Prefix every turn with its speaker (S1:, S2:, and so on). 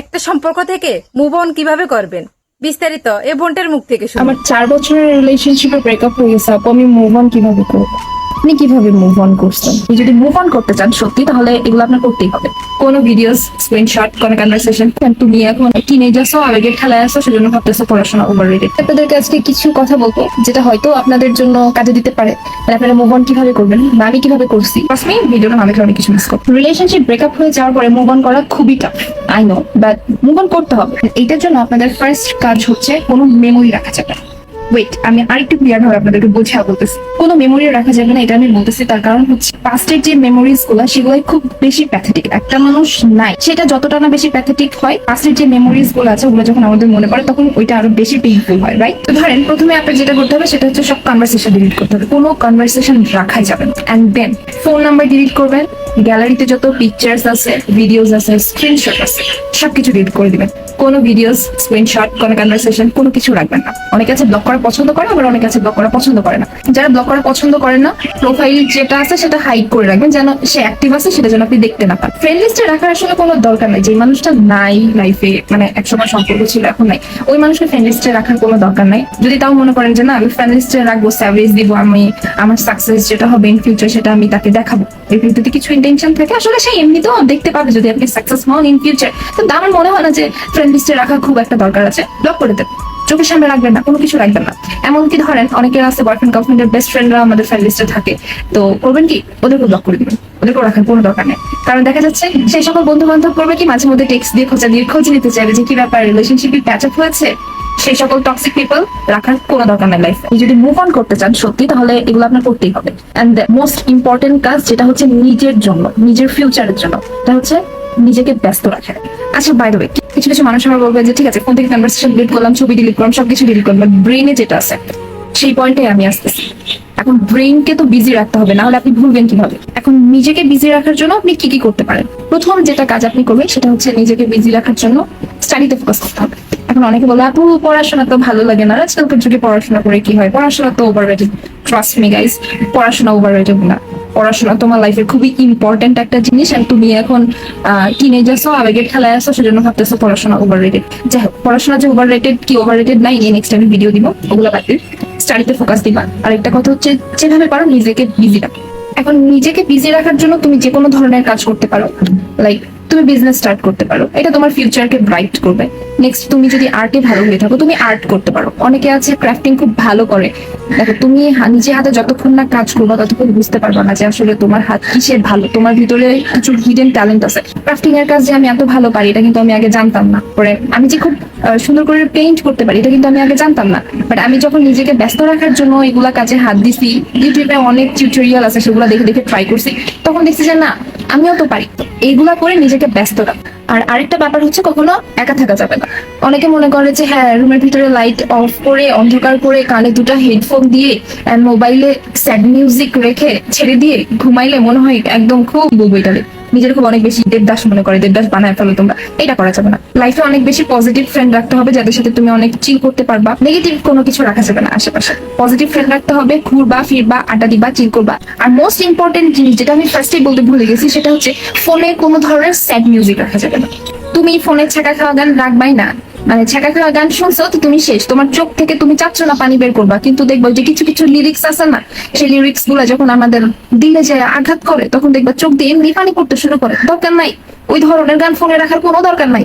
S1: একটা সম্পর্ক থেকে মুভ অন কিভাবে করবেন, বিস্তারিত এ বোনটার মুখ থেকে শুনুন।
S2: আমার 4 বছরের রিলেশনশিপে ব্রেকআপ হয়ে গেছে, আপু আমি মুভ অন কিভাবে করবো? আপনি কিভাবে মুভ অন করছেন? আপনি যদি মুভ অন করতে চান সত্যি, তাহলে এগুলো আপনার করতেই হবে। কোনো ভিডিওস, স্ক্রিনশট, কোনো কনভারসেশন, তুমি এখন টিনেজার্স আবেগের খেলায় আসো, সেজন্য ভাবতেছো পড়াশোনা ওভাররেটেড। আপনাদেরকে আজকে কিছু কথা বলবো যেটা হয়তো আপনাদের জন্য কাজে দিতে পারে। আর আপনারা মুভ অন কিভাবে করবেন বা আমি কিভাবে করছি, আমি ভিডিওটা অনেক অনেক কিছু মিস করবো। রিলেশনশিপ ব্রেকআপ হয়ে যাওয়ার পরে মুভ অন করা খুবই tough, I know, but move on করতে হবে। এইটার জন্য আপনাদের ফার্স্ট কাজ হচ্ছে কোনো মেমোরি রাখা যাবে না। ওয়েট, আমি আরেকটু ক্লিয়ার ভাবে আপনাদেরকে বোঝা বলতেছি। কোনো মেমোরি রাখা যাবে না, এটা আমি বলতেছি তার কারণ হচ্ছে পাস্টের যে মেমোরিজ গুলো সেগুলো খুব বেশি প্যাথেটিক। একটা মানুষ নাই, সেটা যতটা না বেশি প্যাথেটিক হয়, পাস্টের যে মেমোরিজ গুলো আছে ওগুলো যখন আমাদের মনে পড়ে তখন ওইটা আরো বেশি পেইনফুল হয়, রাইট? তো ধরেন প্রথমে আপনার যেটা করতে হবে সেটা হচ্ছে সব কনভারসেশন ডিলিট করতে হবে, কোনো কনভারসেশন রাখাই যাবে না। And then phone number delete করবেন, গ্যালারিতে যত পিকচার্স আছে, ভিডিওস আছে, স্ক্রিনশট আছে, সবকিছু ডিলিট করে দিবেন। কোনো ভিডিওস, স্ক্রিনশট, কোনো কনভারসেশন, কোনো কিছু রাখবেন না। অনেকে আছে ব্লক করা পছন্দ করে, আবার অনেকে আছে ব্লক করা পছন্দ করে না। যারা ব্লক করা পছন্দ করে না, প্রোফাইল যেটা আছে সেটা হাইড করে রাখবেন, যেন সে অ্যাক্টিভ আছে সেটা যেন আপনি দেখতে না পান। ফ্রেন্ড লিস্টে রাখার আসলে কোনো দরকার নাই। যে মানুষটা নাই লাইফে, মানে একসময় সম্পর্ক ছিল এখন নাই, ওই মানুষকে ফ্রেন্ড লিস্টে রাখার কোনো দরকার নাই। যদি তাও মনে করেন যে না আমি ফ্রেন্ড লিস্টে রাখবো, স্যাভেজ দিব, আমি আমার সাকসেস যেটা হবে ইন ফিউচার সেটা আমি তাকে দেখাবো, এর যদি কিছু ইন্টেনশন থাকে, আসলে সে এমনিতেও দেখতে পাবে যদি আপনি সাকসেস হন ইন ফিউচার। তো আমার মনে হয় না যে ফ্রেন্ড লিস্টে রাখা খুব একটা দরকার আছে। ব্লক করে দেন, চোখের সামনে রাখবেন না, কোনো কিছু রাখবেন না। এমনকি ধরেন অনেকের আছে বয়ফ্রেন্ড গার্লফ্রেন্ডের বেস্ট ফ্রেন্ডরা আমাদের ফ্রেন্ড লিস্টে থাকে, তো করবেন কি ওদেরকে ব্লক করে দিবেন, ওদেরকে রাখার কোনো দরকার নেই। কারণ দেখা যাচ্ছে সেই সকল বন্ধু বান্ধব করবে কি মাঝে মধ্যে টেক্সট দিয়ে খোঁজ নিতে চাইবে যে কি ব্যাপার, রিলেশনশিপে প্যাচ আপ হয়েছে। সেই সকল টক্সিক পিপল রাখার কোনো দরকার নাই লাইফে। যদি মুভ অন করতে চান সত্যি, তাহলে এগুলো আপনার করতেই হবে। এন্ড মোস্ট ইম্পর্টেন্ট কাজ যেটা হচ্ছে নিজের জন্য, নিজের ফিউচারের জন্য, এটা হচ্ছে নিজেকে ব্যস্ত রাখা। আচ্ছা বাই দ্য ওয়ে, কিছু কিছু মানুষ আমার বলবে যে ঠিক আছে ফোন থেকে কনভারসেশন ডিলিট করলাম, ছবি ডিলিট করলাম, সবকিছু ডিলিট করলাম, বাট ব্রেনে যেটা আছে সেই পয়েন্টে আমি আসতেছি। এখন ব্রেনকে তো বিজি রাখতে হবে, না হলে আপনি ভুলবেন কিভাবে? এখন নিজেকে বিজি রাখার জন্য আপনি কি কি করতে পারেন? প্রথম যেটা কাজ আপনি করবেন সেটা হচ্ছে নিজেকে বিজি রাখার জন্য স্টাডিতে ফোকাস করতে হবে। এখন অনেকে বলে আপু পড়াশোনা তো ভালো লাগে না, আজকালকার যুগে পড়াশোনা করে কি হয়, পড়াশোনা তো ওভাররেটেড। ট্রাস্ট মি গাইস, পড়াশোনা ওভাররেটেড না। পড়াশোনা তোমার লাইফের খুবই ইম্পর্টেন্ট একটা জিনিস। আর তুমি এখন টিনেজার্স আবেগের খেলায় আসো, সেজন্য ভাবতেছো পড়াশোনা ওভাররেটেড। যাই হোক, পড়াশোনা যে ওভাররেটেড কি ওভাররেটেড নাই নিয়ে নেক্সট আমি ভিডিও দিব, ওগুলো বাদ দিন, স্টাডিতে ফোকাস দিবা। আর একটা কথা হচ্ছে যেভাবে পারো নিজেকে বিজি রাখো। এখন নিজেকে বিজি রাখার জন্য তুমি যে কোনো ধরনের কাজ করতে পারো, লাইক তুমি বিজনেস স্টার্ট করতে পারো, এটা তোমার ফিউচারকে ব্রাইট করবে। নেক্সট তুমি যদি আর্টে ভালো হয়ে থাকো, তুমি আর্ট করতে পারো। অনেকে আছে ক্রাফটিং খুব ভালো করে। দেখো তুমি নিজে হাতে যতক্ষণ না কাজ করবো ততক্ষণ বুঝতে পারবা না যে আসলে তোমার হাত কিসের ভালো, তোমার ভিতরে কিছু হিডেন ট্যালেন্ট আছে। ক্রাফটিং এর কাজ যে আমি এত ভালো পারি এটা কিন্তু আমি আগে জানতাম না। পরে আমি যে খুব সুন্দর করে পেইন্ট করতে পারি এটা কিন্তু আমি আগে জানতাম না। বাট আমি যখন নিজেকে ব্যস্ত রাখার জন্য এগুলা কাজে হাত দিছি, ইউটিউবে অনেক টিউটোরিয়াল আছে, সেগুলো দেখে দেখে ট্রাই করছি, তখন দেখছি যে না আমিও তো পারি। এইগুলা করে নিজেকে ব্যস্ত রাখ। আর আরেকটা ব্যাপার হচ্ছে কখনো একা থাকা যাবে না। অনেকে মনে করে যে হ্যাঁ রুমের ভিতরে লাইট অফ করে, অন্ধকার করে, কানে দুটো হেডফোন দিয়ে, মোবাইলে স্যাড মিউজিক রেখে ছেড়ে দিয়ে ঘুমাইলে মনে হয় একদম খুব বইটালে নিজের খুব অনেক বেশি দেবদাস মনে করে, দেবদাস বানায় ফেলো তোমরা। এটা করা যাবে না। লাইফে অনেক বেশি পজিটিভ ফ্রেন্ড রাখতে হবে যাদের সাথে তুমি অনেক চিল করতে পারবা। নেগেটিভ কোনো কিছু রাখা যাবে না আশেপাশে। পজিটিভ ফ্রেন্ড রাখতে হবে, ঘুরবা ফিরবা, আড্ডা দিবা, চিল করবা। আর মোস্ট ইম্পর্টেন্ট জিনিস যেটা আমি ফার্স্টেই বলতে ভুলে গেছি সেটা হচ্ছে ফোনে কোনো ধরনের স্যাড মিউজিক রাখা যাবে না। তুমি ফোনে ছেঁকা খাওয়া গান রাখবাই না, মানে ছেঁকা খাওয়া গান শুনছো তো তুমি শেষ। তোমার চোখ থেকে তুমি চাচ্ছ না পানি বের করবা, কিন্তু দেখবো যে কিছু কিছু লিরিক্স আছে না, সেই লিরিক্স গুলা যখন আমাদের দিলে যায় আঘাত করে তখন দেখবা চোখ দিয়ে এমনি পানি পড়তে শুরু করে। দরকার নাই ওই ধরনের গান ফোনে রাখার কোনো দরকার নাই।